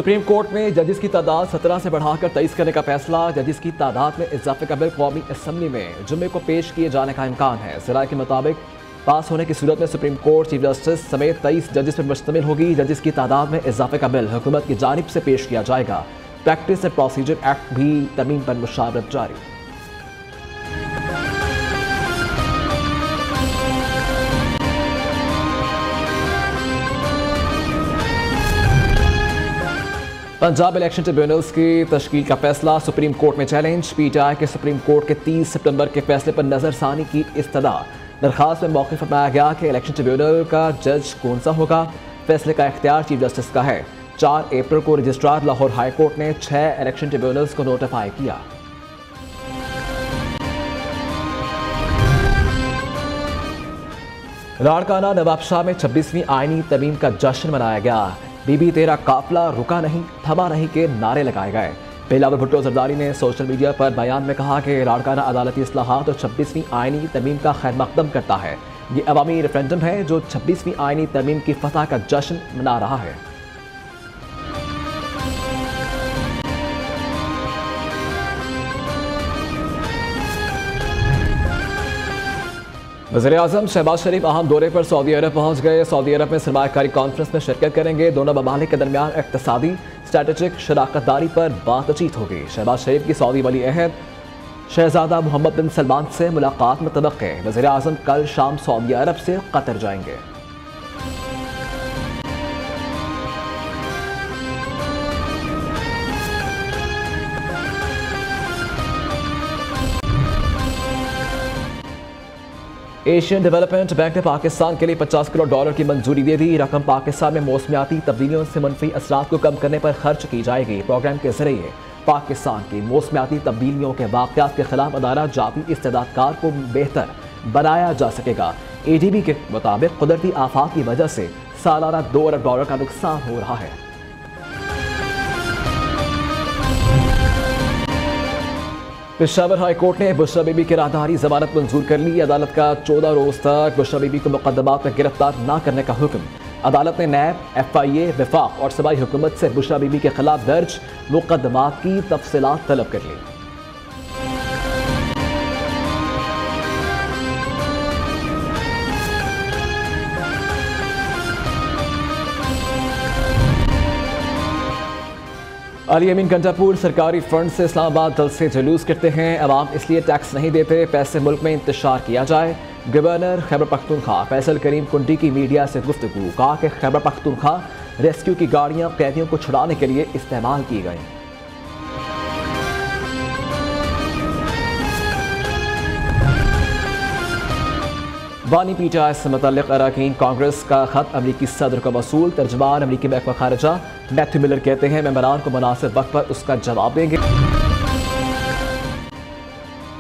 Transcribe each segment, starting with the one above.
Supreme court में जजेस की तादाद 17 से बढ़ाकर 23 करने का फैसला। जजेस की तादाद में इजाफे का बिल कौमी असम्बली में जुम्मे को पेश किए जाने का इम्कान है। ज़राए के मुताबिक पास होने की सूरत में सुप्रीम कोर्ट चीफ जस्टिस समेत 23 जजेस पर मुश्तमिल होगी। जजेस की तादाद में इजाफे का बिल हुकूमत की जानिब से पेश किया जाएगा। प्रैक्टिस एंड प्रोसीजर एक्ट भी तरमीम पर मुशावरत जारी। पंजाब इलेक्शन ट्रिब्यूनल्स की तश्कील का फैसला सुप्रीम कोर्ट में चैलेंज। पीटीआई के सुप्रीम कोर्ट के 30 सितंबर के फैसले पर नजरसानी की इस्तदा। दरखास्त में मौक़िफ़ अपनाया गया कि इलेक्शन ट्रिब्यूनल का जज कौन सा होगा। फैसले का इख्तियार चीफ जस्टिस का है। 4 अप्रैल को रजिस्ट्रार लाहौर हाई कोर्ट ने 6 इलेक्शन ट्रिब्यूनल्स को नोटिफाई किया। लाड़काना नवाबशाह में 26वीं आईनी तरमीम का जश्न मनाया गया। बीबी तेरा काफिला रुका नहीं थमा नहीं के नारे लगाए गए। बिलावल भुट्टो जरदारी ने सोशल मीडिया पर बयान में कहा कि लाड़काना अदालती इस्लाहात और 26वीं आईनी तरमीम का खैर मकदम करता है। ये अवामी रेफरेंडम है जो 26वीं आईनी तरमीम की फतह का जश्न मना रहा है। वज़ीर-ए-आज़म शहबाज शरीफ अहम दौरे पर सऊदी अरब पहुँच गए। सऊदी अरब में सरमायाकारी कॉन्फ्रेंस में शिरकत करेंगे। दोनों ममालिक के दरमियान इक़्तिसादी स्ट्रेटेजिक शराकतदारी पर बातचीत होगी। शहबाज शरीफ की सऊदी वली अहद शहजादा मोहम्मद बिन सलमान से मुलाकात में तवक्को। वज़ीर-ए-आज़म कल शाम सऊदी अरब से कतर जाएंगे। एशियन डेवलपमेंट बैंक ने पाकिस्तान के लिए $50 करोड़ की मंजूरी दे दी। रकम पाकिस्तान में मौसमियाती तब्दीलियों से मनफी असरात को कम करने पर खर्च की जाएगी। प्रोग्राम के जरिए पाकिस्तान की मौसमियाती तब्दीलियों के वाक़यात के खिलाफ अदारा जाती इस्तेदादकार को बेहतर बनाया जा सकेगा। ADB के मुताबिक कुदरती आफात की वजह से सालाना $2 अरब का नुकसान हो रहा है। पेशावर हाई कोर्ट ने बुशरा बीबी की राहदारी जमानत मंजूर कर ली। अदालत का 14 रोज तक बुशरा बीबी को मुकदमात में गिरफ्तार न करने का हुक्म। अदालत ने नैब, FIA, विफाक और सूबाई हुकूमत से बुशरा बीबी के खिलाफ दर्ज मुकदमात की तफसीलात तलब कर ली। अली अमीन गंडापुर सरकारी फंड से इस्लामाबाद दल से जुलूस करते हैं। अवाम इसलिए टैक्स नहीं देते पैसे मुल्क में इंतशार किया जाए। गवर्नर खैबर पख्तूनख्वा फैसल करीम कुंडी की मीडिया से गुफ्तगू। कहा कि खैबर पख्तूनख्वा रेस्क्यू की गाड़ियां कैदियों को छुड़ाने के लिए इस्तेमाल की गई। बानी PTI से मुतल्लिक़ अरकान कांग्रेस का खत अमरीकी सदर को मसूल। तर्जमान अमरीकी महकमा खारजा मैथ्यू मिलर कहते हैं मेंबरान को मुनासिब वक्त पर उसका जवाब देंगे।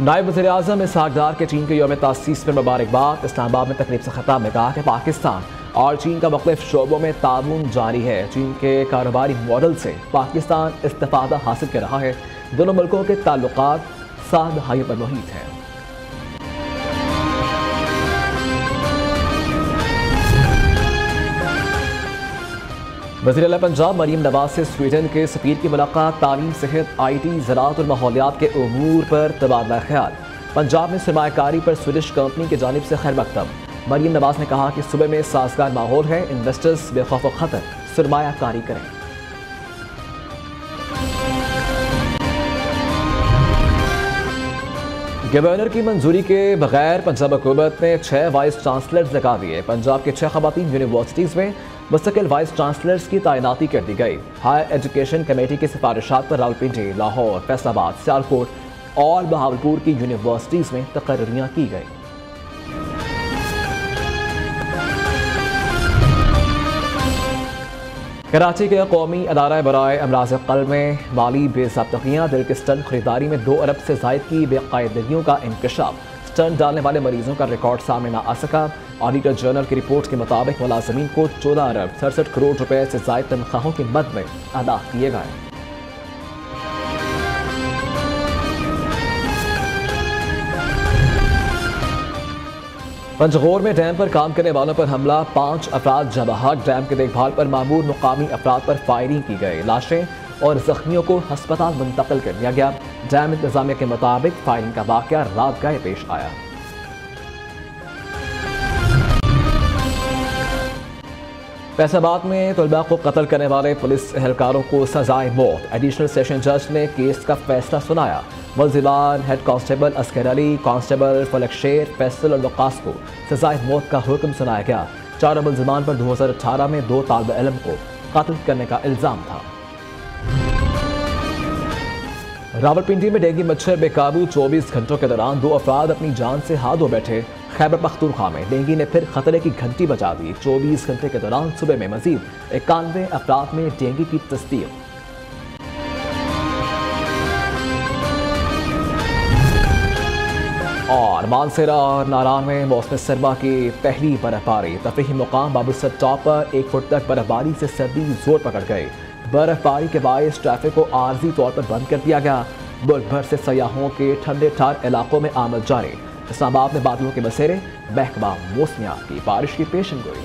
नायब वज़ीर-ए-आज़म इसहाक़ डार के चीन के यौम तासीस पर मुबारकबाद। इस्लामाबाद में तकरीब से खिताब में कहा कि पाकिस्तान और चीन का मुख्तलिफ शोबों में ताउन जारी है। चीन के कारोबारी मॉडल से पाकिस्तान इस्तिफादा हासिल कर रहा है। दोनों मुल्कों के ताल्लुकात 7 दहाइयों पर मुहित हैं। वज़ीर आला पंजाब मरीम नवाज से स्वीडन के सफीर की मुलाकात। तालीम, सेहत, IT, ज़राअत और माहौलियात के उमूर पर तबादला ख्याल। पंजाब में सरमायाकारी पर स्वीडिश कंपनी की जानिब से खैर मकदम। मरीम नवाज ने कहा कि सूबे में साजगार माहौल है। इन्वेस्टर्स बेखौफ खतर सरमायाकारी करें। गवर्नर की मंजूरी के बगैर पंजाब हुकूमत ने 6 वाइस चांसलर्स लगा दिए। पंजाब के 6 खवातीन यूनिवर्सिटीज़ में मुस्तकिल वाइस चांसलर्स की तैनाती कर दी गई। हायर एजुकेशन कमेटी की सिफारिशात पर रावलपिंडी, लाहौर, फैसलाबाद, सियालकोट और बहावलपुर की यूनिवर्सिटीज़ में तकर्रियाँ की गई। कराची के कौमी अदारा बराए अमराज़ क़ल्ब में माली बेज़ाब्तगियाँ। दिल के स्टंट खरीदारी में 2 अरब से ज़ायद की बेकायदगियों का इंकशाफ। स्टंट डालने वाले मरीजों का रिकॉर्ड सामने न आ सका। ऑडिटर जनरल की रिपोर्ट के मुताबिक मुलाजमीन को 14 अरब 67 करोड़ रुपए से ज़ायद तनख्वाहों के मद में अदा किए गए। पंजगोर में डैम पर काम करने वालों पर हमला, 5 अफराद जवाहर। डैम के देखभाल पर मामूर मुकामी अफराद पर फायरिंग की गई। लाशें और जख्मियों को अस्पताल मुंतकिल कर दिया गया। डैम इंतजामिया के मुताबिक फायरिंग का वाकया रात गए पेश आया। फैसलाबाद में तलबा को कत्ल करने वाले पुलिस एहलकारों को सजाए मौत। एडिशनल सेशन जज ने केस का फैसला सुनाया। मुलजिमान head constable Asghar Ali, constable Falak Sher, Faisal और वकास को सजाए मौत का हुक्म सुनाया गया। 4 मुलजिमान पर 2018 में 2 तालिब इल्म को कत्ल करने का इल्जाम था। रावलपिंडी में डेंगू मच्छर बेकाबू, 24 घंटों के दौरान 2 अफराद अपनी जान से हाथ धो बैठे। खैबर पख्तूनख्वा में डेंगू ने फिर खतरे की घंटी बजा दी। 24 घंटे के दौरान सुबह में मजीद 91 अफराद में डेंगू की तस्दीक। और मानसेरा और नारायण में मौसम सरमा की पहली बर्फबारी। तफरीही मुकाम बाबूसर टॉप पर 1 फुट तक बर्फबारी से सर्दी जोर पकड़ गई। बर्फबारी के बायस ट्रैफिक को आर्जी तौर पर बंद कर दिया गया। मुल्क भर से सयाहों के ठंडे ठार इलाकों में आमद जारी। इस्लामाबाद में बादलों के बसेरे, महकमा मौसमियात की बारिश की पेशन गोई।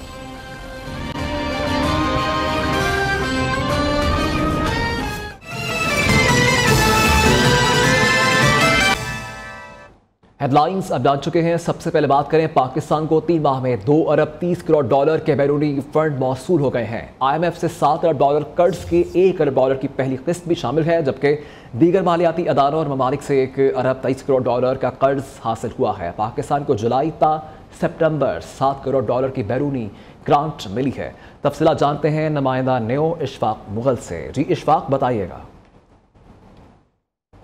हेडलाइंस अब जान चुके हैं। सबसे पहले बात करें, पाकिस्तान को 3 माह में 2 अरब 30 करोड़ डॉलर के बैरूनी फंड मौसूल हो गए हैं। IMF से 7 अरब डॉलर कर्ज की 1 अरब डॉलर की पहली किस्त भी शामिल है, जबकि दीगर मालियाती अदारों और ममालिक से 1 अरब 23 करोड़ डॉलर का कर्ज हासिल हुआ है। पाकिस्तान को जुलाई ता सितंबर 7 करोड़ डॉलर की बैरूनी ग्रांट मिली है। तफसीलात जानते हैं नुमाइंदा न्यो इशफाक मुगल से। जी इशफाक, बताइएगा।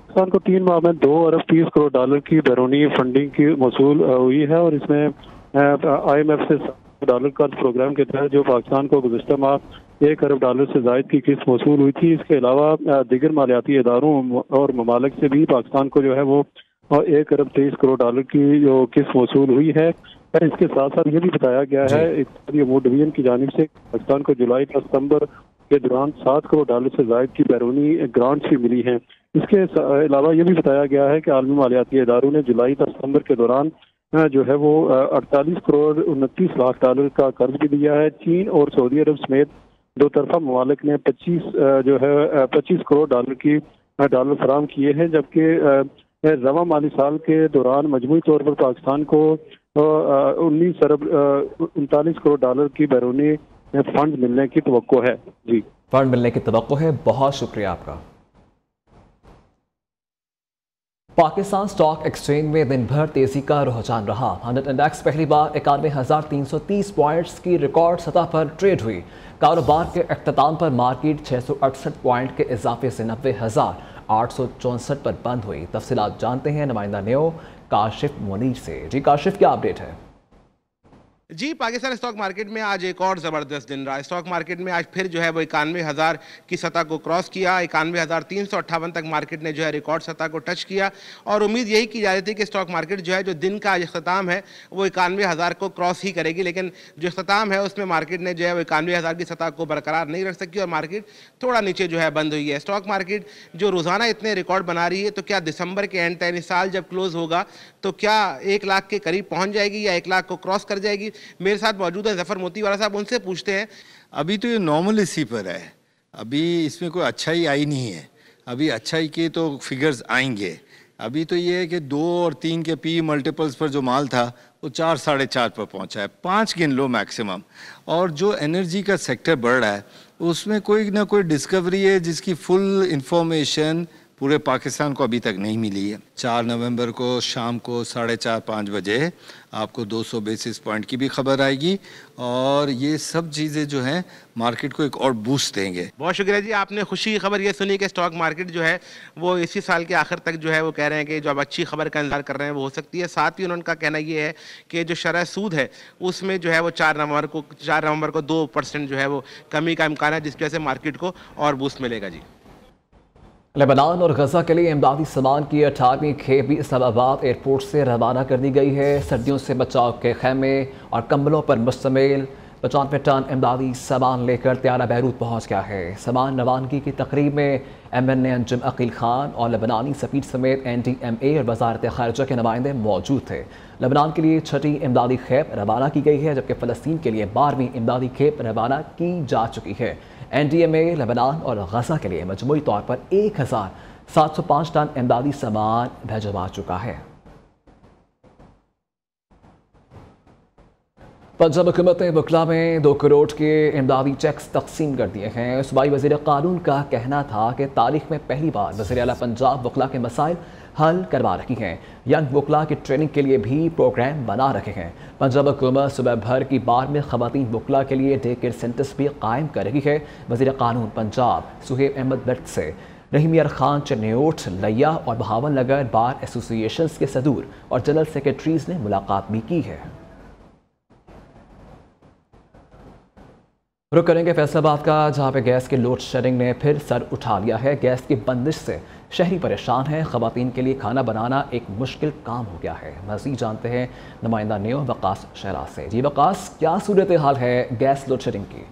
पाकिस्तान को 3 माह में 2 अरब 30 करोड़ डॉलर की बैरूनी फंडिंग की मौसूल हुई है और इसमें IMF से डॉलर कर्ज प्रोग्राम के तहत जो पाकिस्तान को गुज़श्ता माह 1 अरब डॉलर से ज़ायद की किस्त मौसूल हुई थी। इसके अलावा दीगर मालियाती इदारों और ममालिक से भी पाकिस्तान को जो है वो 1 अरब 23 करोड़ डॉलर की जो किस्त मौसूल हुई है। इसके साथ साथ ये भी बताया गया है इक़्तिसादी अमूर डिवीजन की जानिब से पाकिस्तान को जुलाई से सितंबर के दौरान 7 करोड़ डॉलर से ज़ायद की बैरूनी ग्रांट्स भी मिली हैं। इसके अलावा ये भी बताया गया है कि आलमी मालियाती इदारों ने जुलाई से सितंबर के दौरान जो है वो 48 करोड़ 29 लाख डॉलर का कर्ज भी दिया है। चीन और सऊदी अरब समेत 2 तरफा ममालिक ने 25 करोड़ डॉलर फराहम किए हैं, जबकि रवा माली साल के दौरान मजमूई तौर पर पाकिस्तान को 19 अरब 39 करोड़ डॉलर की बैरूनी फंड मिलने की तवक्को है। जी, फंड मिलने की तवक्को है। बहुत शुक्रिया आपका। पाकिस्तान स्टॉक एक्सचेंज में दिन भर तेजी का रुझान रहा। 100 इंडेक्स पहली बार 91,330 पॉइंट्स की रिकॉर्ड सतह पर ट्रेड हुई। कारोबार के अख्ताम पर मार्केट 668 पॉइंट के इजाफे से 90,864 पर बंद हुई। तफसीलात जानते हैं नुमाइंदा न्यो काशिफ मुनीर से। जी काशिफ, क्या अपडेट है? जी, पाकिस्तान स्टॉक मार्केट में आज एक और ज़बरदस्त दिन रहा। स्टॉक मार्केट में आज फिर जो है वो 91,000 की सतह को क्रॉस किया। 91,358 तक मार्केट ने जो है रिकॉर्ड सतह को टच किया और उम्मीद यही की जा रही थी कि स्टॉक मार्केट जो है जो दिन का अख्ताम है वो 91,000 को क्रॉस ही करेगी, लेकिन जो अख्ताम है उसमें मार्केट ने जो है वो 91,000 की सतह को बरकरार नहीं रख सकी और मार्केट थोड़ा नीचे जो है बंद हुई है। स्टॉक मार्केट जो रोज़ाना इतने रिकॉर्ड बना रही है, तो क्या दिसंबर के एंड तक साल जब क्लोज होगा तो क्या 1 लाख के करीब पहुँच जाएगी या 1 लाख को क्रॉस कर जाएगी? मेरे साथ मौजूद है जफर मोतीवाला साहब, उनसे पूछते हैं। अभी तो ये नॉर्मल इसी पर है, अभी इसमें कोई अच्छाई आई नहीं है। अभी अच्छाई के तो फिगर्स आएंगे। अभी तो ये है कि 2 और 3 के पी मल्टीपल्स पर जो माल था वो 4 साढ़े 4 पर पहुंचा है। 5 गिन लो मैक्सिमम। और जो एनर्जी का सेक्टर बढ़ रहा है उसमें कोई ना कोई डिस्कवरी है जिसकी फुल इंफॉर्मेशन पूरे पाकिस्तान को अभी तक नहीं मिली है। 4 नवंबर को शाम को 4:30-5 बजे आपको 200 बेसिस पॉइंट की भी खबर आएगी और ये सब चीज़ें जो हैं मार्केट को एक और बूस्ट देंगे। बहुत शुक्रिया जी। आपने खुशी की खबर ये सुनी कि स्टॉक मार्केट जो है वो इसी साल के आखिर तक जो है वो कह रहे हैं कि जो अब अच्छी खबर का इंतजार कर रहे हैं वो हो सकती है। साथ ही उनका कहना ये है कि जो शरह सूद है उसमें जो है वो 4 नवंबर को 2% जो है वो कमी का इम्कान है, जिसकी वजह से मार्केट को और बूस्ट मिलेगा। जी, लेबनान और गजा के लिए इमदादी सामान की 18वीं खेप भी इस्लामाबाद एयरपोर्ट से रवाना कर दी गई है। सर्दियों से बचाव के खैमे और कंबलों पर मुश्तमिल 95 टन इमदादी सामान लेकर त्यारा बैरूत पहुंच गया है। सामान रवानगी की तकरीब में MNA अंजुम अकील खान और लबनानी सफीर समेत NDMA और वजारत खारजा के नुमाइंदे मौजूद थे। लबनान के लिए 6ठी इमदादी खेप रवाना की गई है, जबकि फ़लस्तीन के लिए 12वीं इमदादी खेप रवाना की जा चुकी है। NDMA लबनान और गजा के लिए मजमूई तौर पर 1705 टन इमदादी सामान भेजवा चुका है। पंजाब हुकूमत ने वकला में 2 करोड़ के इमदादी चेक्स तकसीम कर दिए हैं। सूबाई वज़ीर कानून का कहना था कि तारीख में पहली बार वज़ीर आला पंजाब वकला के मसाइल हल करवा रही हैं। यंग वकला की ट्रेनिंग के लिए भी प्रोग्राम बना रखे हैं। पंजाब हुकूमत सुबह भर की बार में ख़वातीन वकला के लिए डे केयर सेंटर्स भी कायम कर रही है। वज़ीर कानून पंजाब सुहेब अहमद भट्ट से रहीम यार खान चन्योट, लिया और बहावन नगर बार एसोसिएशन के सदूर और जनरल सेक्रेटरीज ने मुलाकात भी की है। रुक करेंगे फैसलाबाद का, जहां पे गैस के लोड शेडिंग ने फिर सर उठा लिया है। गैस की बंदिश से शहरी परेशान हैं। ख़वातीन के लिए खाना बनाना एक मुश्किल काम हो गया है। मज़ीद जानते हैं नुमाइंदा नेओ वकास शहराज से। जी वकास, क्या सूरत हाल है गैस लोड शेडिंग की?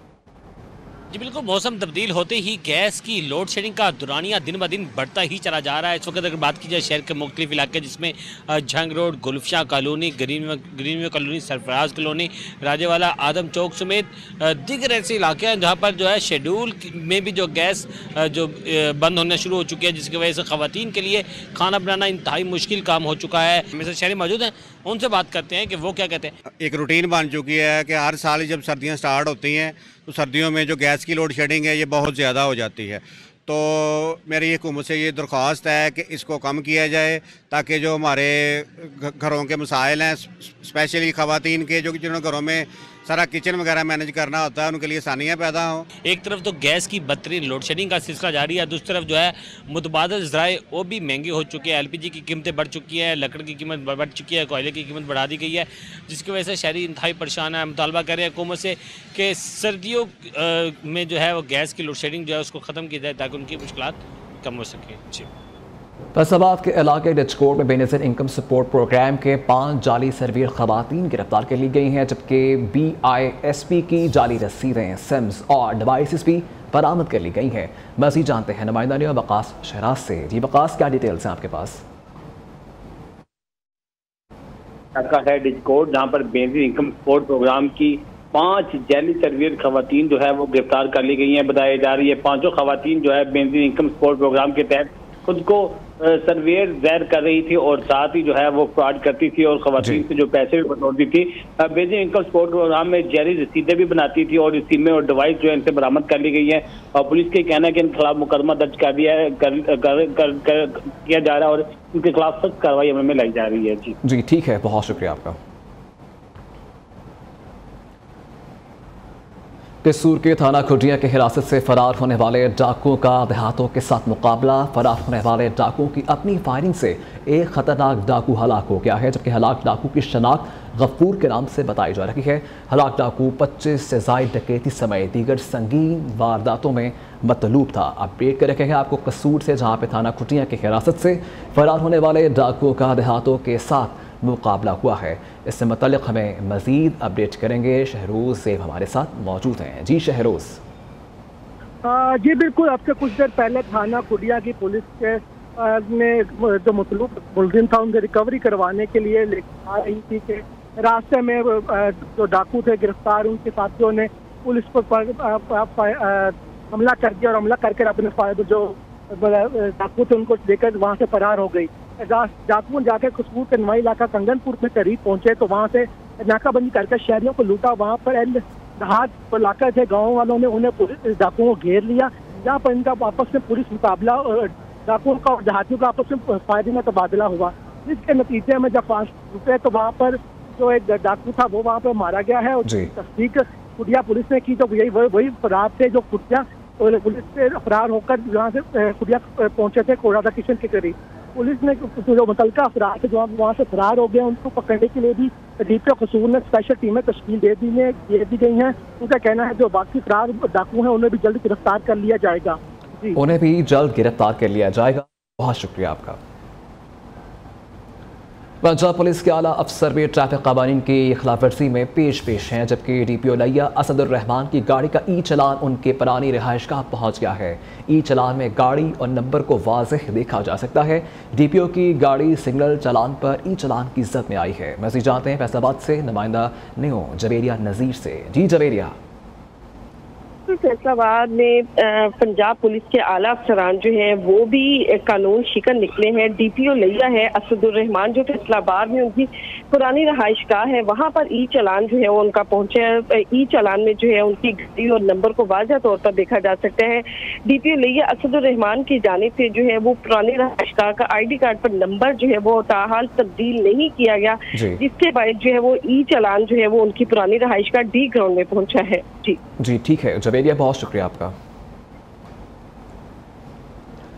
जी बिल्कुल, मौसम तब्दील होते ही गैस की लोड शेडिंग का दुरानिया दिन ब दिन बढ़ता ही चला जा रहा है। इस वक्त अगर बात की जाए शहर के मुख्तलिफ इलाके, जिसमें Jhang road, Gulfashah colony, greenway colony, Sarfaraz colony, Rajewala, Adam chowk समेत दीगर ऐसे इलाके हैं जहाँ पर जो है शेड्यूल में भी जो गैस जो बंद होना शुरू हो चुकी है, जिसकी वजह से ख़वातीन के लिए खाना बनाना इंतहाई मुश्किल काम हो चुका है। हमें शहरी मौजूद हैं, उनसे बात करते हैं कि वो क्या कहते हैं। एक रूटीन बन चुकी है कि हर साल जब सर्दियाँ स्टार्ट होती हैं तो सर्दियों में जो गैस की लोड शेडिंग है ये बहुत ज़्यादा हो जाती है। तो मेरी हुकूमत से ये दरख्वास्त है कि इसको कम किया जाए, ताकि जो हमारे घरों के मसाइल हैं, स्पेशली ख़वातीन के जो जिन्होंने घरों में सारा किचन वगैरह मैनेज करना होता है, उनके लिए आसानियाँ पैदा हों। एक तरफ तो गैस की बदतरीन लोड शेडिंग का सिलसिला जारी है, दूसरी तरफ जो है मुतबादल ज़राए वो भी महंगे हो चुके हैं। LPG की कीमतें बढ़ चुकी है, लकड़ की कीमत बढ़ चुकी है, कोयले की कीमत बढ़ा दी गई है, जिसकी वजह से शहरी इंतहाई परेशान है। मुतालबा कर रहे हैं हुकूमत से कि सर्दियों में जो है वो गैस की लोड शेडिंग जो है उसको ख़त्म किया जाए, ताकि उनकी मुश्किलात कम हो सके। जी, फैसलाबाद के इलाके डिचकोट में बेनज़ीर इनकम सपोर्ट प्रोग्राम के 5 जाली सर्वियर ख़वातीन गिरफ्तार कर ली गई हैं, जबकि BISP की जाली रसीदें, सिम्स और डिवाइसेस भी बरामद कर ली गई हैं। मज़ीद जानते हैं नुमाइंदा ने वकास शहराज से। जी वकास, क्या डिटेल्स हैं आपके पास? है डिचकोट, जहाँ पर बेनज़ीर इनकम सपोर्ट प्रोग्राम की 5 जाली सर्वियर खवातीन जो है वो गिरफ्तार कर ली गई हैं। बताया जा रही है 5 खवातीन जो है बेनज़ीर इनकम सपोर्ट प्रोग्राम के तहत खुद को सर्वेयर ज़ाहिर कर रही थी और साथ ही जो है वो फ्रॉड करती थी और खवातीन से जो पैसे भी बटोरती थी। बेनज़ीर इनकम सपोर्ट प्रोग्राम में जाली रसीदें भी बनाती थी और सिमें और डिवाइस जो है इनसे बरामद कर ली गई है। और पुलिस का कहना है कि इनके खिलाफ मुकदमा दर्ज कर दिया है, किया जा रहा है और इनके खिलाफ सख्त कार्रवाई अमल में लाई जा रही है। जी ठीक है, बहुत शुक्रिया आपका। किसूर के थाना खुडिया के हिरासत से फरार होने वाले डाकुओं का देहातों के साथ मुकाबला। फरार होने वाले डाकुओं की अपनी फायरिंग से एक खतरनाक डाकू हलाक हो गया है, जबकि हलाक डाकू की शनाख्त गफूर के नाम से बताई जा रही है। हलाक डाकू 25 से ज़ायद डकैती समेत दीगर संगीन वारदातों में मतलूब था। अपडेट कर रखे हैं आपको कसूर से, जहाँ पे थाना खुटिया की हिरासत से फरार होने वाले डाकुओं का देहातों के साथ मुकाबला हुआ है। इससे मुतल्लिक़ हमें मज़ीद अपडेट करेंगे शहरोज़ सेब हमारे साथ मौजूद हैं। जी शहरोज़। जी बिल्कुल, अब से कुछ देर पहले थाना खुडिया की पुलिस के ने जो मतलूब मुलजिम था उनकी रिकवरी करवाने के लिए आ रही थी कि रास्ते में जो डाकू थे गिरफ्तार, उनके साथियों ने पुलिस पर हमला कर दिया और हमला करके अपने जो डाकू थे उनको लेकर वहाँ से फरार हो गई। डाकुओं जाकर कसूर के नवाई इलाका कंगनपुर में करीब पहुंचे तो वहाँ से नाकाबंदी करके शहरियों को लूटा। वहाँ पर देहात इलाका थे, गाँव वालों ने उन्हें पुलिस डाकुओं को घेर लिया, जहाँ पर इनका आपस में पुलिस मुकाबला डाकुओं का और देहातियों का आपस में फायदे में तबादला हुआ, जिसके नतीजे में जब 5 रुपये तो वहाँ पर जो एक डाकू था वो वहाँ पर मारा गया है। और तस्दीक खुडिया पुलिस ने की तो वही फरार थे जो खुडिया पुलिस से फरार होकर जहाँ से खुडिया पहुंचे थे कोरादा किशन के करीब। पुलिस ने जो मुतलका अफराद थे जो वहाँ से फरार हो गए उनको पकड़ने के लिए भी डीपीओ कसूर ने स्पेशल टीमें तश्कील दे दी गई हैं। उनका कहना है जो बाकी फरार डाकू हैं उन्हें भी जल्द गिरफ्तार कर लिया जाएगा। उन्हें भी जल्द गिरफ्तार कर लिया जाएगा। बहुत शुक्रिया आपका। पंजाब पुलिस के आला अफसर भी ट्रैफिक कवानीन की खिलाफवर्जी में पेश हैं, जबकि DPO लिया असदुर्रहमान की गाड़ी का ई-चलान उनके पुरानी रिहाइशगाह पहुंच गया है। ई-चलान में गाड़ी और नंबर को वाज़ेह देखा जा सकता है। DPO की गाड़ी सिग्नल चलान पर ई-चलान की जद में आई है। मज़ीद जानते हैं फैसलाबाद से नुमाइंदा न्यू जवेरिया नज़ीर से। जी जवेरिया। फैसलाबाद में पंजाब पुलिस के आला अफसरान जो हैं वो भी कानून शिकन निकले हैं। DPO लिया है असदुर्रहमान जो फैसलाबाद में उनकी पुरानी रहाइशगाह है, वहाँ पर ई-चलान जो है वो उनका पहुंचा है। ई-चलान में जो है उनकी गाड़ी और नंबर को वाज़ह तौर पर देखा जा सकता है। DPO लिया असदुर्रहमान की जानिब से जो है वो पुरानी रहाइशगाह का ID कार्ड पर नंबर जो है वो ताहाल तब्दील नहीं किया गया, जिसके बाद जो है वो ई-चलान जो है वो उनकी पुरानी रहाइशगाह D ग्राउंड में पहुंचा है। जी ठीक है जवेरिया, बहुत शुक्रिया आपका।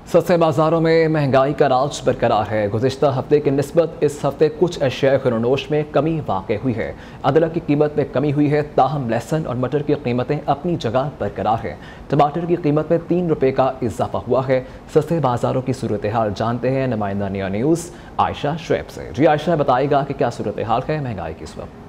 सस्ते बाजारों में महंगाई का राज बरकरार है। गुज़िश्ता हफ्ते की निस्बत इस हफ्ते कुछ अशिया खुरनोश में कमी वाक़ हुई है। अदरक की कीमत में कमी हुई है, ताहम लहसुन और मटर की कीमतें अपनी जगह बरकरार हैं। टमाटर की कीमत में 3 रुपये का इजाफा हुआ है। सस्ते बाजारों की सूरत हाल जानते हैं नुमाइंदा निया न्यूज़ आयशा शुएब से। जी आयशा, बताएगा कि क्या सूरत हाल है महंगाई की इस वक्त।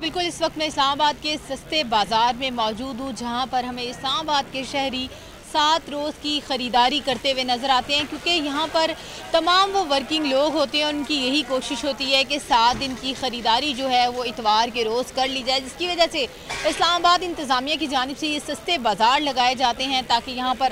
बिल्कुल, इस वक्त मैं इस्लामाबाद के सस्ते बाज़ार में मौजूद हूँ, जहाँ पर हमें इस्लामाबाद के शहरी 7 रोज़ की ख़रीदारी करते हुए नज़र आते हैं, क्योंकि यहाँ पर तमाम वो वर्किंग लोग होते हैं, उनकी यही कोशिश होती है कि 7 दिन की ख़रीदारी जो है वो इतवार के रोज़ कर ली जाए, जिसकी वजह से इस्लामाबाद इंतज़ामिया की जानिब से ये सस्ते बाज़ार लगाए जाते हैं ताकि यहाँ पर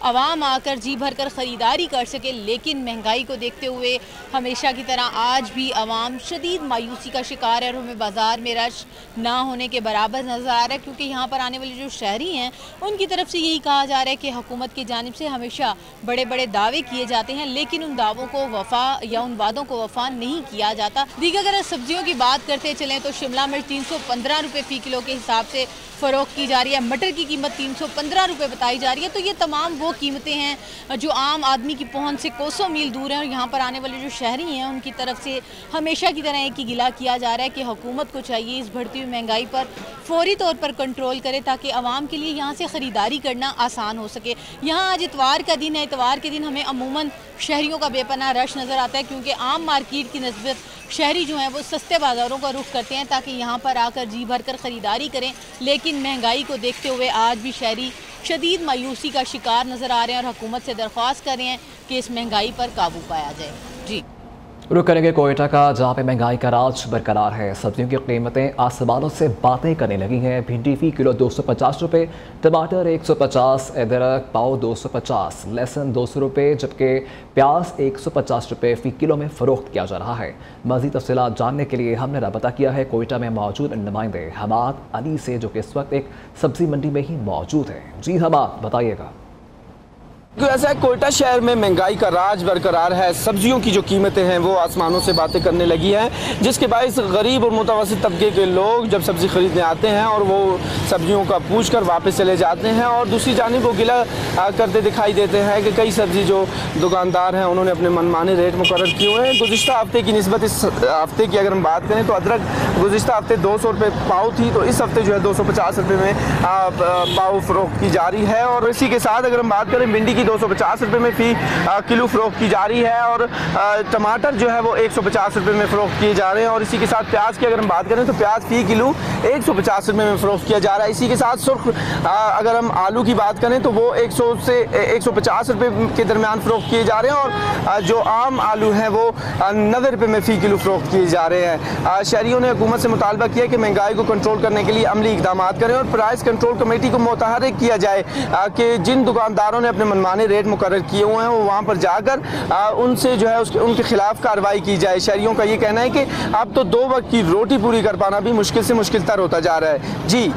आवाम आकर जी भर कर ख़रीदारी कर सके। लेकिन महंगाई को देखते हुए हमेशा की तरह आज भी आवाम शदीद मायूसी का शिकार है और हमें बाज़ार में रश ना होने के बराबर नज़र आ रहा है, क्योंकि यहाँ पर आने वाले जो शहरी हैं उनकी तरफ से यही कहा जा रहा है कि हुकूमत की जानिब से हमेशा बड़े बड़े दावे किए जाते हैं, लेकिन उन दावों को वफ़ा या उन वादों को वफ़ा नहीं किया जाता। दीगर अगर सब्जियों की बात करते चलें तो शिमला मिर्च 315 रुपये फ़ी किलो के हिसाब से फ़रोख्त की जा रही है, मटर की कीमत 315 रुपये बताई जा रही है। तो ये तमाम वो कीमतें हैं जो आम आदमी की पहुंच से कोसों मील दूर हैं और यहाँ पर आने वाले जो शहरी हैं उनकी तरफ से हमेशा की तरह एक ही गिला किया जा रहा है कि हुकूमत को चाहिए इस बढ़ती हुई महंगाई पर फौरी तौर पर कंट्रोल करे ताकि आवाम के लिए यहाँ से ख़रीदारी करना आसान हो सके। यहाँ आज इतवार का दिन है, इतवार के दिन हमें अमूमन शहरियों का बेपनाह रश नज़र आता है, क्योंकि आम मार्केट की नस्बत शहरी जो हैं वो सस्ते बाज़ारों का रुख करते हैं ताकि यहाँ पर आकर जी भर कर ख़रीदारी करें। लेकिन महंगाई को देखते हुए आज भी शहरी शदीद मायूसी का शिकार नज़र आ रहे हैं और हुकूमत से दरख्वास्त कर रहे हैं कि इस महंगाई पर काबू पाया जाए। जी रुक करेंगे कोयटा का, जहाँ पे महंगाई का राज बरकरार है। सब्जियों की कीमतें आसमानों से बातें करने लगी हैं। भिंडी फ़ी किलो 250 रुपये, टमाटर 150, अदरक पाव 250, लहसुन 200 रुपये, जबकि प्याज 150 रुपये फ़ी किलो में फ़रोख्त किया जा रहा है। मज़ीद तफ़सीलात जानने के लिए हमने रब्ता किया है कोयटा में मौजूद नुमाइंदे हमाद अली से, जो कि इस वक्त एक सब्ज़ी मंडी में ही मौजूद है। जी हमाद, बताइएगा। ऐसा है, कोयटा शहर में महंगाई का राज बरकरार है। सब्जियों की जो कीमतें हैं वो आसमानों से बातें करने लगी हैं, जिसके बायस गरीब और मुतवस्सित तबके के लोग जब सब्ज़ी ख़रीदने आते हैं और वो सब्जियों का पूछ कर वापस चले जाते हैं और दूसरी जानिब वो गिला करते दिखाई देते हैं कि कई सब्ज़ी जो दुकानदार हैं उन्होंने अपने मनमाने रेट मुकर्रर किए हुए हैं। गुज़िश्ता हफ्ते की निस्बत इस हफ्ते की अगर हम बात करें तो अदरक गुज़िश्ता हफ्ते 200 रुपये पाव थी, तो इस हफ्ते जो है 250 रुपये में पाव फ़रोख्त की जा रही है। और इसी के साथ अगर हम बात करें भिंडी 250 रुपये में फ़ी किलो फ़रोख्त की जा रही है और टमाटर जो है वो 150 रुपये में फ़रोख्त किए जा रहे हैं। और इसी के साथ प्याज की अगर हम बात करें तो प्याज फ़ी किलो 150 रुपये में फ़रोख्त किया जा रहा है। इसी के साथ सुर्ख अगर हम आलू की बात करें तो वो 100 से 150 रुपये के दरमियान फ़रोख्त किए जा रहे हैं और जो आम आलू हैं वो 90 रुपये में फ़ी किलो फ़रोख्त किए जा रहे हैं। शहरियों ने हुकूमत से मुतालबा किया कि महंगाई को कंट्रोल करने के लिए अमली इक़दाम करें और प्राइस कंट्रोल कमेटी को मुतहर्रिक किया जाए कि जिन दुकानदारों ने अपने मनमाने रेट मुकर्रर किए हुए हैं वो वहाँ पर जाकर उनसे जो है उनके खिलाफ कार्रवाई की जाए। शहरियों का ये कहना है कि अब तो 2 वक्त की रोटी पूरी कर पाना भी मुश्किल से मुश्किल तर होता जा रहा है। जी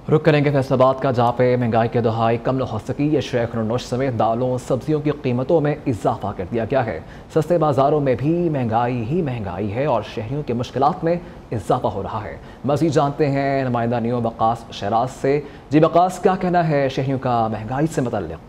रुक करेंगे फैसलाबाद का, जहाँ पे महंगाई के दहाई कम न हो सकी या शेख नोश समेत दालों सब्जियों की कीमतों में इजाफा कर दिया गया है। सस्ते बाज़ारों में भी महंगाई ही महंगाई है और शहरियों की मुश्किलात में इजाफा हो रहा है। मज़ीद जानते हैं नुमाइंदा न्यू बकास शराज से। जी बकास, क्या कहना है शहरियों का महंगाई से मुतल्लिक़?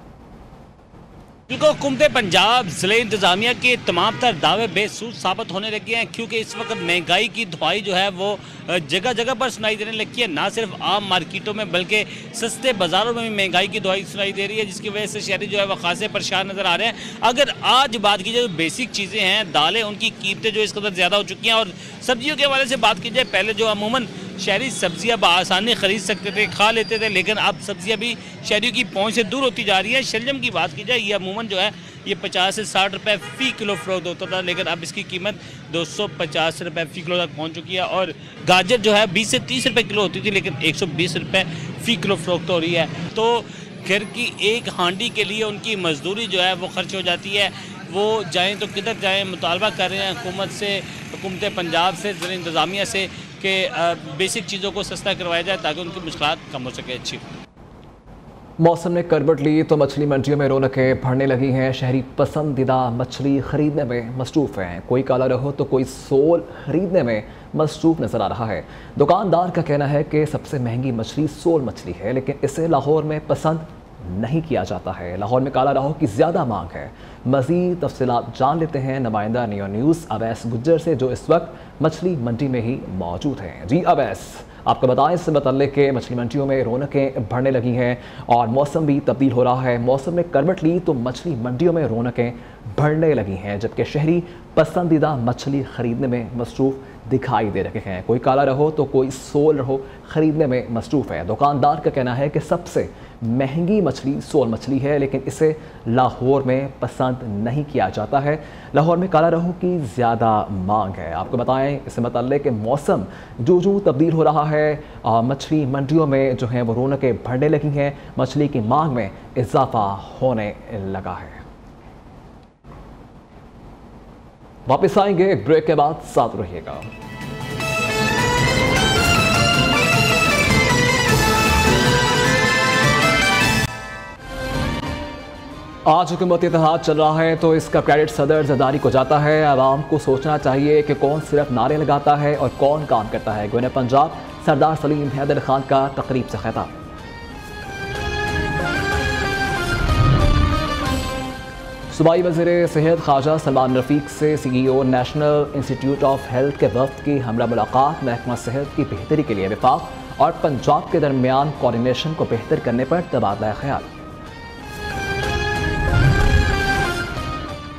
बिल्कुल हुकूमत पंजाब ज़िले इंतज़ामिया के तमाम तर दावे बेसूद साबित होने लगे हैं, क्योंकि इस वक्त महंगाई की धुआई जो है वो जगह जगह पर सुनाई देने लगी है। ना सिर्फ आम मार्केटों में बल्कि सस्ते बाज़ारों में भी महंगाई की धुआई सुनाई दे रही है, जिसकी वजह से शहरी जो है वो खासे परेशान नज़र आ रहे हैं। अगर आज बात की जाए जो बेसिक चीज़ें हैं, दालें, उनकी कीमतें जो इस कदर ज़्यादा हो चुकी हैं, और सब्जियों के हवाले से बात की जाए, पहले जो अमूमन शहरी सब्जियां बआसानी ख़रीद सकते थे, खा लेते थे, लेकिन अब सब्जियां भी शहरियों की पहुंच से दूर होती जा रही है। शलजम की बात की जाए, ये अमूमन जो है ये 50 से 60 रुपये फ़ी किलो फ़रोख्त होता था, लेकिन अब इसकी कीमत 250 रुपये फ़ी किलो तक पहुंच चुकी है। और गाजर जो है 20 से 30 रुपये किलो होती थी, लेकिन 120 रुपये फ़ी किलो फ़रोख्त हो रही है। तो घर की एक हांडी के लिए उनकी मजदूरी जो है वो खर्च हो जाती है। वो जाएँ तो किधर जाएँ, मुतालबा कर रहे हैं हुकूमत से, हुकूमत पंजाब से, ज़िला इंतज़ामिया से कि बेसिक चीज़ों को सस्ता करवाया जाए ताकि उनकी मुश्किलात कम हो सके। अच्छी मौसम ने करवट ली तो मछली मंडियों में रौनकें बढ़ने लगी हैं। शहरी पसंदीदा मछली खरीदने में मसरूफ़ हैं। कोई काला रहो तो कोई सोल खरीदने में मसरूफ़ नज़र आ रहा है। दुकानदार का कहना है कि सबसे महंगी मछली सोल मछली है, लेकिन इसे लाहौर में पसंद नहीं किया जाता है। लाहौर में काला राहो की ज़्यादा मांग है। मज़ीद तफसीलात जान लेते हैं नुमाइंदा नियो न्यूज़ अवैस गुज्जर से, जो इस वक्त मछली मंडी में ही मौजूद हैं। जी अवैस, आपको बताएं इससे मतलब कि मछली मंडियों में रौनकें बढ़ने लगी हैं और मौसम भी तब्दील हो रहा है। मौसम ने करवट ली तो मछली मंडियों में रौनकें बढ़ने लगी हैं, जबकि शहरी पसंदीदा मछली खरीदने में मसरूफ़ दिखाई दे रहे हैं। कोई काला रहो तो कोई सोल रहो खरीदने में मसरूफ़ है। दुकानदार का कहना है कि सबसे महंगी मछली सोल मछली है, लेकिन इसे लाहौर में पसंद नहीं किया जाता है। लाहौर में काला रहो की ज़्यादा मांग है। आपको बताएं इससे मतलब कि मौसम जो तब्दील हो रहा है, मछली मंडियों में जो है वो रौनकें बढ़ने लगी हैं, मछली की मांग में इजाफा होने लगा है। वापस आएंगे एक ब्रेक के बाद, साथ रहिएगा। आज हुकूमत इत्तेहाद चल रहा है तो इसका क्रेडिट सदर ज़रदारी को जाता है। आवाम को सोचना चाहिए कि कौन सिर्फ नारे लगाता है और कौन काम करता है। गवर्नर पंजाब सरदार सलीम हैदर खान का तकरीब से खिताब। सूबाई वज़ीर सेहत ख्वाजा सलमान रफ़ीक से CEO national institute of health के वफ़द की हमरा मुलाकात। महकमा सेहत की बेहतरी के लिए वफाक और पंजाब के दरमियान कोऑर्डिनेशन को बेहतर करने पर तबादला ख्याल।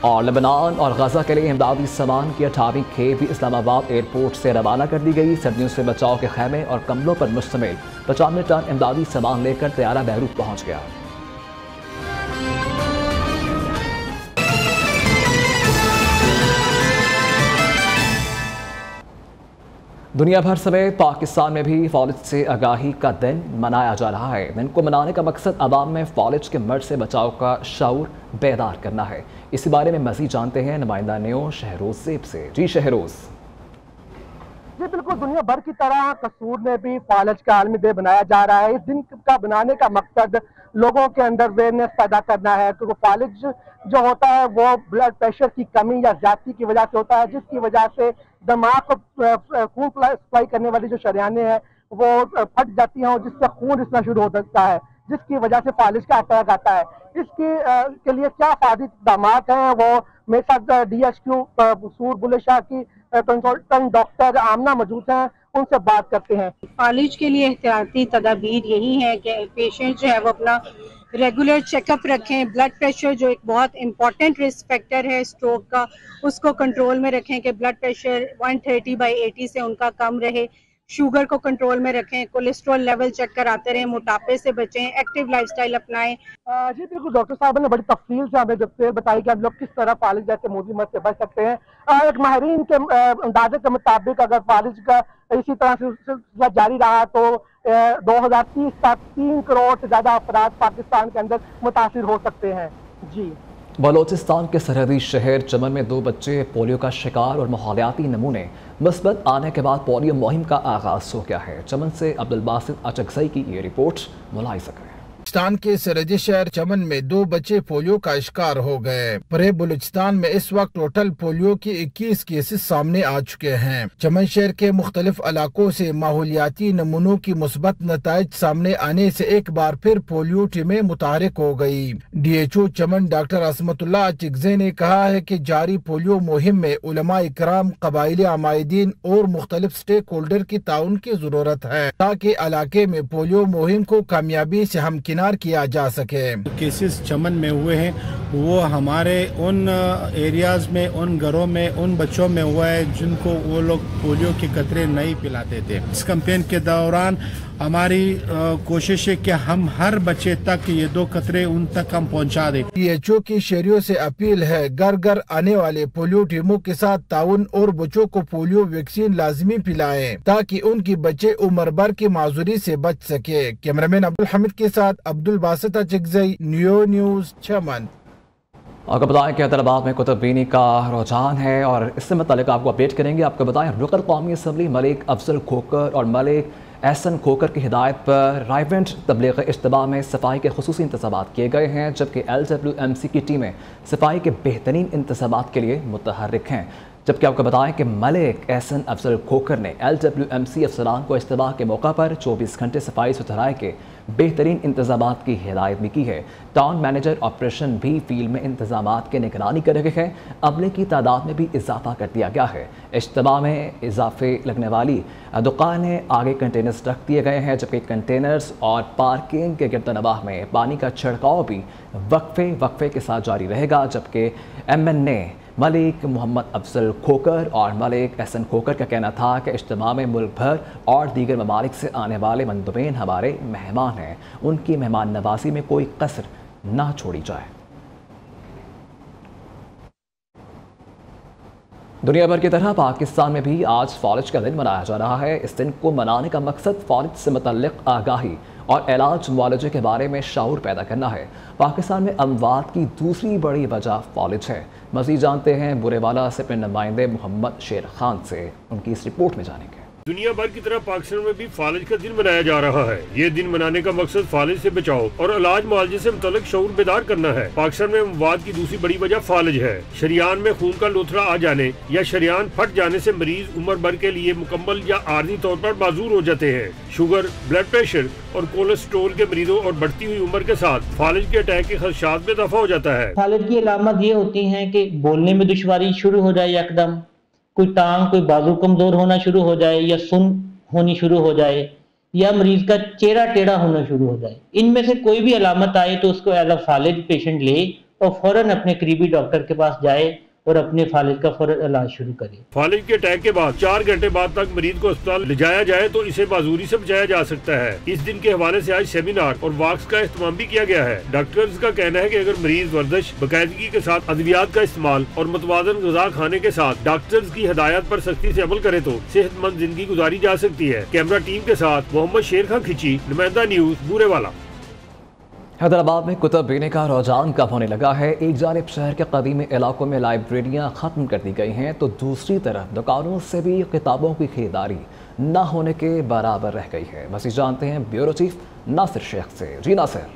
और लेबनान और गजा के लिए इमदादी सामान की 18वीं खेप भी इस्लामाबाद एयरपोर्ट से रवाना कर दी गई। सर्दियों से बचाव के खैमे और कम्बलों पर मुश्तमिल 95 टन इमदादी सामान लेकर तैयारा बैरूत पहुंच गया। दुनिया भर समेत पाकिस्तान में भी फौलिज से आगाही का दिन मनाया जा रहा है। दिन को मनाने का मकसद आवाम में फौलिज के मर्ज से बचाव का शऊर बेदार करना है। इसी बारे में मज़ीद जानते हैं नुमाइंदा न्यो शहरोज सेब से। जी शहरोज। जी बिल्कुल, दुनिया भर की तरह कसूर में भी फौलिज का आलमी डे बनाया जा रहा है। इस दिन का बनाने का मकसद लोगों के अंदर अवेयरनेस पैदा करना है, क्योंकि फौलिज जो होता है वो ब्लड प्रेशर की कमी या ज्यादती की वजह से होता है, जिसकी वजह से दिमाग को खून सप्लाई करने वाली जो शरियानें हैं वो फट जाती हैं और जिससे खून रिसना शुरू हो सकता है, जिसकी वजह से फौलिज का अटैक आता है। इसकी के लिए क्या फायदे इक़दाम हैं, वो मेरे साथ DHQ सूर बुले शाह की कंसल्टेंट डॉक्टर आमना मौजूद हैं, उनसे बात करते हैं। फौलिज के लिए एहतियाती तदाबीर यही है कि पेशेंट जो है वो अपना रेगुलर चेकअप रखें। ब्लड प्रेशर जो एक बहुत इंपॉर्टेंट रिस्क फैक्टर है स्ट्रोक का, उसको कंट्रोल में रखें कि ब्लड प्रेशर 130/80 से उनका कम रहे। शुगर को कंट्रोल में रखें, कोलेस्ट्रॉल लेवल चेक कराते रहें, मोटापे से बचें, एक्टिव लाइफस्टाइल अपनाएं। जी बिल्कुल, डॉक्टर साहब ने बड़ी तफसील से हमें तफसील बताई कि हम लोग किस तरह फालिज जैसे मोदी मर्ज से बच सकते हैं। एक माहिरीन के अंदाजे के मुताबिक अगर फालिज का इसी तरह से जारी रहा तो 2030 तक 3 करोड़ से ज्यादा अफराद पाकिस्तान के अंदर मुतासिर हो सकते हैं। जी। बलोचिस्तान के सरहदी शहर चमन में 2 बच्चे पोलियो का शिकार और माहौलियाती नमूने मुस्बत आने के बाद पोलियो मुहिम का आगाज हो गया है। चमन से अब्दुल बासित अचकजई की ये रिपोर्ट मुलाहिजा करें। बलूचिस्तान के सरहदी शहर चमन में 2 बच्चे पोलियो का शिकार हो गए। पूरे बलूचिस्तान में इस वक्त टोटल पोलियो के 21 केसेस सामने आ चुके हैं। चमन शहर के मुख्तलिफ इलाकों से माहौलियाती नमूनों की मुस्बत नताइज सामने आने से एक बार फिर पोलियो टीमें मुतहरिक हो गयी। DHO चमन डॉक्टर असमतुल्लाह चिगजे ने कहा है कि जारी पोलियो मुहिम में उलमा इकराम, कबाइली अमायदीन और मुख्तलिफ स्टेक होल्डर की ताउन की जरूरत है ताकि इलाके में पोलियो मुहिम को कामयाबी से हमकिनार किया जा सके। केसेस चमन में हुए हैं वो हमारे उन एरियाज में, उन घरों में, उन बच्चों में हुआ है जिनको वो लोग पोलियो के कतरे नहीं पिलाते थे। इस कैंपेन के दौरान हमारी कोशिश है कि हम हर बच्चे तक ये 2 कतरे उन तक हम पहुंचा दें। DHO की शहरियों से अपील है घर घर आने वाले पोलियो टीमों के साथ ताउन और बच्चों को पोलियो वैक्सीन लाजमी पिलाएं ताकि उनकी बच्चे उम्र भर की माजूरी से बच सके। कैमरामैन अब्दुल हमीद के साथ अब्दुल बासित चिगज़ई, नियो न्यूज़ चमन। आपको बताएं कि हैदराबाद में कुतुबबीनी का रुझान है और इससे मतलब आपको अपडेट करेंगे। आपको बताएं रुकन कौमी असम्बली मलिक अफजल खोकर और मलिक एहसन खोकर की हिदायत पर राइवेंट तबलीग इज्तिमा में सफाई के खुसूसी इंतज़ाम किए गए हैं, जबकि LWMC की टीमें सफाई के बेहतरीन इंतज़ाम के लिए मुतहर्रिक हैं। जबकि आपको बताएं कि मलिक एहसन अफजल खोकर ने LWMC अफसरान को इज्तिमा के मौका पर 24 घंटे सफाई सुथराई के बेहतरीन इंतज़ाम की हिदायत भी की है। टाउन मैनेजर ऑपरेशन भी फील्ड में इंतज़ाम की निगरानी कर रहे हैं। अमले की तादाद में भी इजाफा कर दिया गया है। इज्तिमा में इजाफे लगने वाली दुकानें आगे कंटेनर्स रख दिए गए हैं, जबकि कंटेनर्स और पार्किंग के गिरदनवाह में पानी का छिड़काव भी वक्फे के साथ जारी रहेगा। जबकि MNA मलिक मोहम्मद अफजल खोकर और मलिक एहसन खोकर का कहना था कि इज्तिमा में मुल्क भर और दीगर ममालिक से आने वाले मंदुबीन हमारे मेहमान हैं, उनकी मेहमान नवाजी में कोई कसर ना छोड़ी जाए। दुनिया भर की तरह पाकिस्तान में भी आज फौज का दिन मनाया जा रहा है। इस दिन को मनाने का मकसद फौज से मुतल्लिक आगाही और इलाज मुआलजे के बारे में शऊर पैदा करना है। पाकिस्तान में अमवात की दूसरी बड़ी वजह फौज है। मज़ीद जानते हैं बुरेवाला से अपने नुमाइंदे मोहम्मद शेर खान से, उनकी इस रिपोर्ट में जानेंगे। दुनिया भर की तरह पाकिस्तान में भी फालिज का दिन मनाया जा रहा है। ये दिन मनाने का मकसद फालिज से बचाव और इलाज मुआलजे से मुतल्लिक शऊर बेदार करना है। पाकिस्तान में अमवात की दूसरी बड़ी वजह फालिज है। शरियान में खून का लोथड़ा आ जाने या शरियान फट जाने से मरीज उम्र भर के लिए मुकम्मल या आर्जी तौर पर माजूर हो जाते हैं। शुगर, ब्लड प्रेशर और कोलेस्ट्रोल के मरीजों और बढ़ती हुई उम्र के साथ फालिज के अटैक के खदशात में इजाफा हो जाता है। फालिज की अलामत ये होती है कि बोलने में दुश्वारी शुरू हो जाए, एकदम कोई टांग, कोई बाजू कमजोर होना शुरू हो जाए या सुन होनी शुरू हो जाए या मरीज का चेहरा टेढ़ा होना शुरू हो जाए। इनमें से कोई भी अलामत आए तो उसको एज अ फालिज पेशेंट ले और फौरन अपने करीबी डॉक्टर के पास जाए और अपने फालिज का फौरन इलाज शुरू करे। फालिज के अटैक के बाद 4 घंटे बाद तक मरीज को अस्पताल ले जाया जाए तो इसे माजूरी से बचाया जा सकता है। इस दिन के हवाले से आज सेमिनार और वॉक्स का इस्तेमाल भी किया गया है। डॉक्टर्स का कहना है कि अगर मरीज वर्जिश, बाकायदगी के साथ अद्वियात का इस्तेमाल और मुतवाज़न ग़िज़ा खाने के साथ डॉक्टर्स की हिदायत पर सख्ती से अमल करे तो सेहतमंद जिंदगी गुजारी जा सकती है। कैमरा टीम के साथ मोहम्मद शेर खान खिची, नुमाइंदा न्यूज़ बूरेवाला। हैदराबाद में कुतुबबीनी का रुझान कम होने लगा है। एक जानिब शहर के कदीमी इलाकों में लाइब्रेरियाँ ख़त्म कर दी गई हैं तो दूसरी तरफ दुकानों से भी किताबों की खरीदारी न होने के बराबर रह गई है। मज़ीद जानते हैं ब्यूरो चीफ नासिर शेख से। जी नासिर।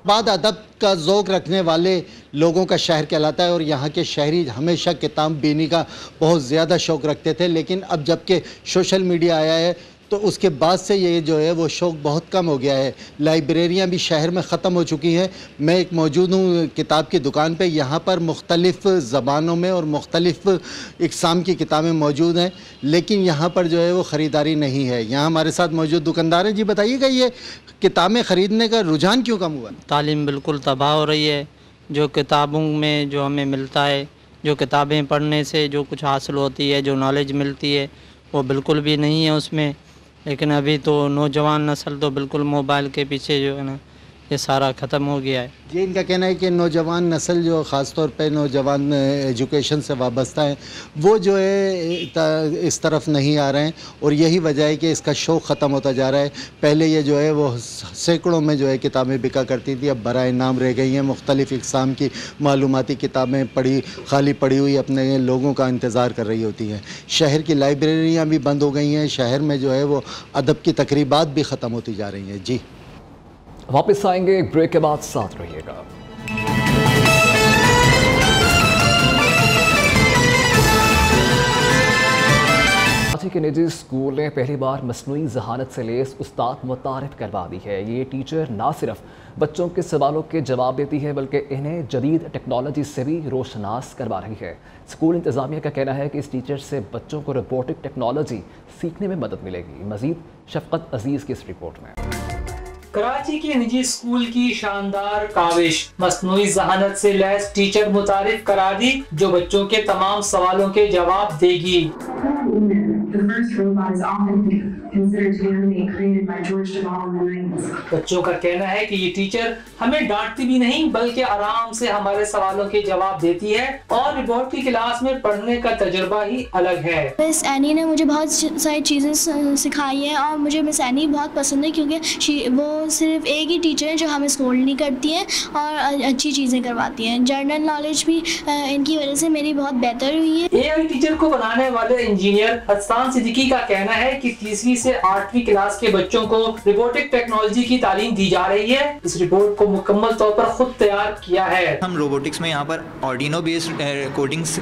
बाद अदब का ज़ौक़ रखने वाले लोगों का शहर कहलाता है और यहाँ के शहरी हमेशा किताब बीनी का बहुत ज़्यादा शौक़ रखते थे, लेकिन अब जबकि सोशल मीडिया आया है तो उसके बाद से ये जो है वो शौक़ बहुत कम हो गया है। लाइब्रेरियाँ भी शहर में ख़त्म हो चुकी हैं। मैं एक मौजूद हूँ किताब की दुकान पे, यहाँ पर मुख्तलिफ़ ज़बानों में और मुख्तलिफ़ इक़साम की किताबें मौजूद हैं, लेकिन यहाँ पर जो है वो ख़रीदारी नहीं है। यहाँ हमारे साथ मौजूद दुकानदार हैं। जी बताइएगा, ये किताबें ख़रीदने का रुझान क्यों कम हुआ? तालीम बिल्कुल तबाह हो रही है। जो किताबों में जो हमें मिलता है, जो किताबें पढ़ने से जो कुछ हासिल होती है, जो नॉलेज मिलती है, वो बिल्कुल भी नहीं है उसमें। लेकिन अभी तो नौजवान नस्ल तो बिल्कुल मोबाइल के पीछे जो है ना, ये सारा ख़त्म हो गया है। ये इनका कहना है कि नौजवान नस्ल जो ख़ास तौर पे नौजवान एजुकेशन से वाबस्ता है वो जो है इस तरफ नहीं आ रहे हैं और यही वजह है कि इसका शौक़ ख़त्म होता जा रहा है। पहले ये जो है वो सैकड़ों में जो है किताबें बिका करती थी, अब बराए नाम रह गई हैं। मुख्तलिफ़ इक़साम की मालूमाती किताबें खाली पड़ी हुई अपने लोगों का इंतज़ार कर रही होती हैं। शहर की लाइब्रेरियाँ भी बंद हो गई हैं। शहर में जो है वो अदब की तकरीबात भी ख़त्म होती जा रही हैं। जी वापस आएंगे एक ब्रेक के बाद, साथ रहिएगा। के निजी स्कूल ने पहली बार मसनूई जहानत से लेस उस्ताद मुतारिफ करवा दी है। ये टीचर ना सिर्फ बच्चों के सवालों के जवाब देती है बल्कि इन्हें जदीद टेक्नोलॉजी से भी रोशनास करवा रही है। स्कूल इंतजामिया का कहना है कि इस टीचर से बच्चों को रोबोटिक टेक्नोलॉजी सीखने में मदद मिलेगी। मजीद शफकत अजीज की इस रिपोर्ट में। कराची के निजी स्कूल की शानदार काविश, मसनूई जहानत से लैस टीचर मुतारिफ करा दी जो बच्चों के तमाम सवालों के जवाब देगी। बच्चों का कहना है कि ये टीचर हमें डांटती भी नहीं बल्कि आराम से हमारे सवालों के जवाब देती है और रिपोर्ट की क्लास में पढ़ने का तजुर्बा ही अलग है। मिस एनी ने मुझे बहुत सारी चीज़ें सिखाई हैं और मुझे मिस एनी बहुत पसंद है क्योंकि वो सिर्फ एक ही टीचर है जो हमें स्कोल्ड नहीं करती हैं और अच्छी चीज़ें करवाती हैं। जनरल नॉलेज भी इनकी वजह से मेरी बहुत बेहतर हुई है। एआई टीचर को बनाने वाले इंजीनियर हसन सिद्दीकी का कहना है कि 3वीं से 8वीं क्लास के बच्चों को रोबोटिक टेक्नोलॉजी की तालीम दी जा रही है। इस रिपोर्ट को मुकम्मल तौर पर खुद तैयार किया है। हम रोबोटिक्स में यहाँ पर आर्डिनो बेस्ड कोडिंग्स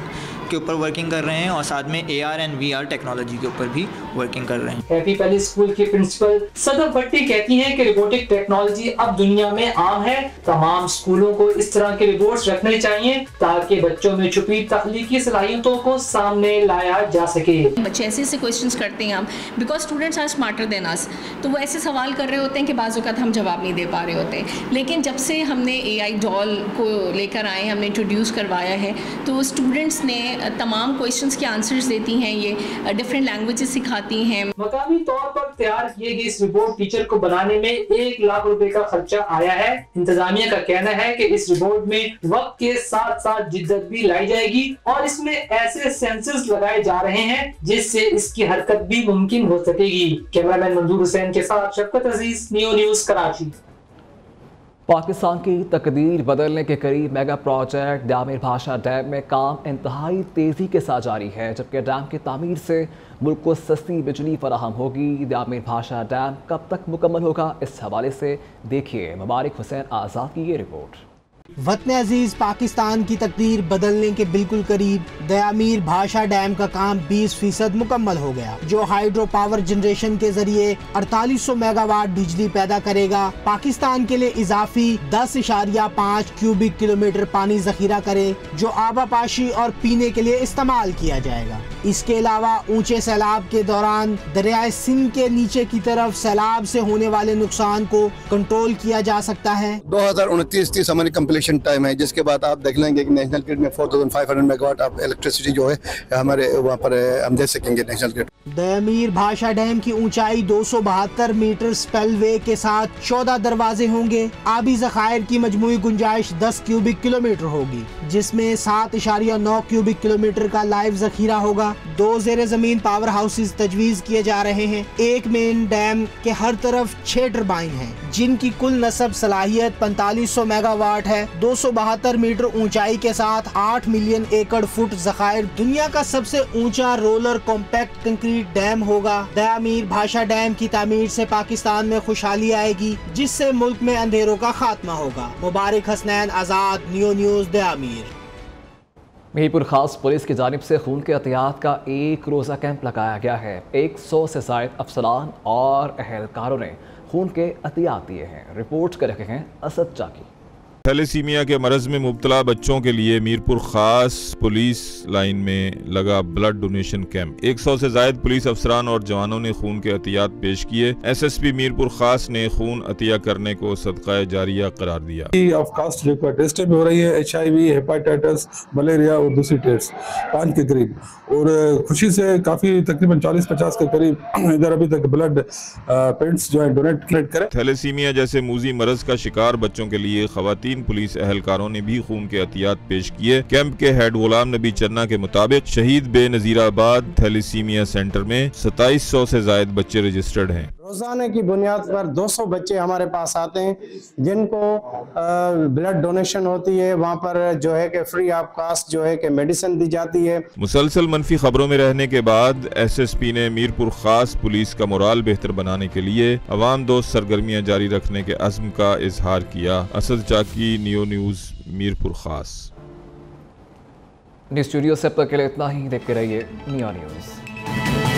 के ऊपर वर्किंग कर रहे हैं और साथ में AR एंड VR टेक्नोलॉजी के ऊपर भी वर्किंग कर रहे हैं। हैप्पी पैलेस स्कूल के प्रिंसिपल सदफ भट्टी कहती हैं कि रोबोटिक टेक्नोलॉजी अब दुनिया में आम है। तमाम स्कूलों को इस तरह के रोबोट्स रखने चाहिए ताकि बच्चों में छुपी तख्लीकी सलाहियतों को सामने लाया जा सके। बच्चे ऐसे क्वेश्चंस करते हैं हम because students are smarter than us, तो वो ऐसे सवाल कर रहे होते हैं कि बाज़ औक़ात हम जवाब नहीं दे पा रहे होते। लेकिन जब से हमने AI डॉल को लेकर आए, हमने इंट्रोड्यूस करवाया है, तो स्टूडेंट्स ने तमाम क्वेश्चंस के आंसर्स देती हैं, ये डिफरेंट लैंग्वेजेस सिखाती हैं। मकामी तौर पर तैयार किए गए इस रिपोर्ट टीचर को बनाने में 1 लाख रुपए का खर्चा आया है। इंतजामिया का कहना है कि इस रिपोर्ट में वक्त के साथ साथ जिद्दत भी लाई जाएगी और इसमें ऐसे सेंसर्स लगाए जा रहे हैं जिससे इसकी हरकत भी मुमकिन हो सकेगी। कैमरामैन मंजूर हुसैन के साथ शफकत अजीज, नियो न्यूज़ कराची। पाकिस्तान की तकदीर बदलने के करीब मेगा प्रोजेक्ट द्यामिर भाषा डैम में काम इंतहाई तेज़ी के साथ जारी है। जबकि डैम की तामीर से मुल्क को सस्ती बिजली फराहम होगी। द्यामिर भाषा डैम कब तक मुकम्मल होगा, इस हवाले से देखिए मुबारक हुसैन आज़ाद की ये रिपोर्ट। वतन अजीज पाकिस्तान की तकदीर बदलने के बिल्कुल करीब द्यामिर भाषा डैम का काम 20% मुकम्मल हो गया, जो हाइड्रो पावर जनरेशन के जरिए 4800 मेगावाट बिजली पैदा करेगा। पाकिस्तान के लिए इजाफी 10.5 क्यूबिक किलोमीटर पानी जखीरा करे, जो आबापाशी और पीने के लिए इस्तेमाल किया जाएगा। इसके अलावा ऊंचे सैलाब के दौरान दरियाए सिंध के नीचे की तरफ सैलाब से होने वाले नुकसान को कंट्रोल किया जा सकता है। 2029-30 हमारी कंप्लीशन टाइम है, जिसके बाद आप देख लेंगे कि नेशनल ग्रिड में 4500 मेगावाट ऑफ इलेक्ट्रिसिटी जो है हमारे वहाँ पर हम दे सकेंगे नेशनल ग्रिड। द्यामिर भाषा डैम की ऊंचाई 272 मीटर स्पेलवे के साथ 14 दरवाजे होंगे। आबी ज़खायर की मजमूई गुंजाइश 10 क्यूबिक किलोमीटर होगी, जिसमें 7.9 क्यूबिक किलोमीटर का लाइव जखीरा होगा। 2 ज़ेरे ज़मीन पावर हाउसेज तजवीज़ किए जा रहे हैं। एक मेन डैम के हर तरफ 6 टरबाइन हैं, जिनकी कुल नस्ब सलाहियत 4500 मेगावाट है। 272 मीटर ऊंचाई के साथ 8 मिलियन एकड़ फुट ज़खायर दुनिया का सबसे ऊंचा रोलर कॉम्पैक्ट कंक्रीट डैम होगा। द्यामिर भाषा डैम की तामीर से पाकिस्तान में खुशहाली आएगी, जिससे मुल्क में अंधेरों का खात्मा होगा। मुबारक हसनैन आज़ाद, नियो न्यूज़ द्यामिर। मीरपुर खास पुलिस की जानिब से खून के एहतियात का 1 रोज़ा कैंप लगाया गया है। 100 से ज़ायद अफसरान और अहलकारों ने खून के एहतियात दिए हैं। रिपोर्ट कर रहे हैं असद चाकी। थैलेसीमिया के मरज में मुब्तला बच्चों के लिए मीरपुर खास पुलिस लाइन में लगा ब्लड डोनेशन कैंप। 100 से ज्यादा पुलिस अफसरान और जवानों ने खून के एहतियात पेश किए। SSP मीरपुर खास ने खून अतिया करने को सदका जारिया करार दिया। ऑफ कास्ट जो टेस्ट भी हो रही है, HIV, हेपाटाइटिस, मलेरिया और दूसरी टेस्ट 5 के करीब, और खुशी से काफी तकरीबन 40-50 के करीब इधर अभी तक ब्लड पेंट्स जो है डोनेट करें। थैलेसीमिया जैसे मूजी मरज का शिकार बच्चों के लिए खवातीन पुलिस एहलकारों ने भी खून के एहतियात पेश किए। कैंप के हेड गुलाम नबी चन्ना के मुताबिक शहीद बेनजीराबाद थैलेसीमिया सेंटर में 2700 से ज्यादा बच्चे रजिस्टर्ड हैं। रोजाना की बुनियाद पर 200 बच्चे हमारे पास आते हैं जिनको ब्लड डोनेशन होती है। वहाँ पर जो है कि फ्री ऑफ कास्ट जो है कि मेडिसिन दी जाती है। मुसलसल मनफी खबरों में रहने के बाद SSP ने मीरपुर खास पुलिस का मोराल बेहतर बनाने के लिए अवाम दोस्त सरगर्मियां जारी रखने के अज़्म का इजहार किया। असद चाकी, नियो न्यूज़, मीरपुर खास। न्यूज़ स्टूडियो से अब तक के लिए इतना ही। देखते रहिए नियो न्यूज़।